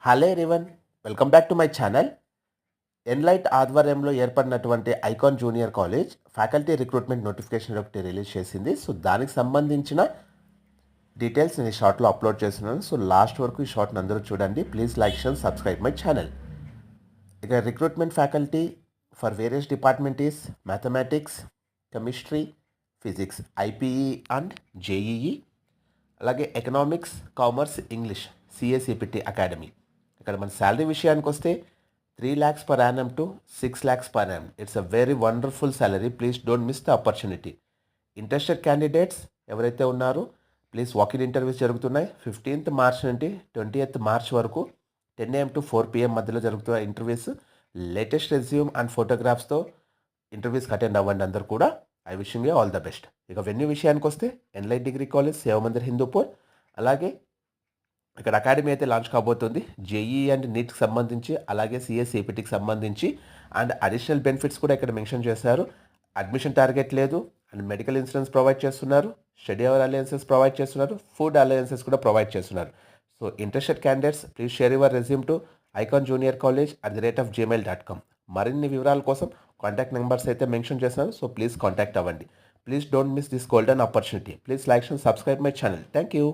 Hello everyone, welcome back to my channel. Enlight ఆధ్వర్యంలో ఏర్పడినటువంటి Icon junior college faculty recruitment notification ఒకటి release చేసింది. So దానికి సంబంధించిన డీటెయిల్స్ నేను ఈ షార్ట్లో అప్లోడ్ చేస్తున్నాను. సో లాస్ట్ వరకు ఈ షార్ట్ని అందరూ చూడండి. Please like and subscribe my channel. ఇక recruitment faculty for various department is mathematics, chemistry, physics, IPE and JEE, అలాగే economics, commerce, English, CA CPT academy. ఇక్కడ మన శాలరీ విషయానికి వస్తే 3 lakhs per annum to 6 lakhs per annum. It's a very wonderful salary. Please don't miss the opportunity. Interested candidates ఎవరైతే ఉన్నారో please walk-in interviews జరుగుతున్నాయి. 15th March నుండి 20th March వరకు 10 AM to 4 PM మధ్యలో జరుగుతున్న ఇంటర్వ్యూస్. లేటెస్ట్ రెజ్యూమ్ అండ్ ఫోటోగ్రాఫ్స్తో ఇంటర్వ్యూస్కి attend అవ్వండి అందరు కూడా. I wishing you all the best. ఇక వెన్యూ విషయానికి వస్తే Enlight degree college, Sevamandir Hindupur. అలాగే ఇక్కడ అకాడమీ అయితే లాంచ్ కాబోతుంది. జేఈ అండ్ నీట్కి సంబంధించి, అలాగే సిఎస్సిపిటికి సంబంధించి అండ్ అడిషనల్ బెనిఫిట్స్ కూడా ఇక్కడ మెన్షన్ చేశారు. అడ్మిషన్ టార్గెట్ లేదు అండ్ మెడికల్ ఇన్సూరెన్స్ ప్రొవైడ్ చేస్తున్నారు, స్టడీ అవర్ అలయన్సెస్ ప్రొవైడ్ చేస్తున్నారు, ఫుడ్ అలయన్సెస్ కూడా ప్రొవైడ్ చేస్తున్నారు. So interested candidates please share your resume to icon-junior-college@gmail.com. మరిన్ని వివరాల కోసం కాంటాక్ట్ నెంబర్స్ అయితే మెన్షన్ చేస్తున్నారు. సో ప్లీజ్ కాంటాక్ట్ అవ్వండి. Please don't miss this golden opportunity. Please like and subscribe my channel. Thank you.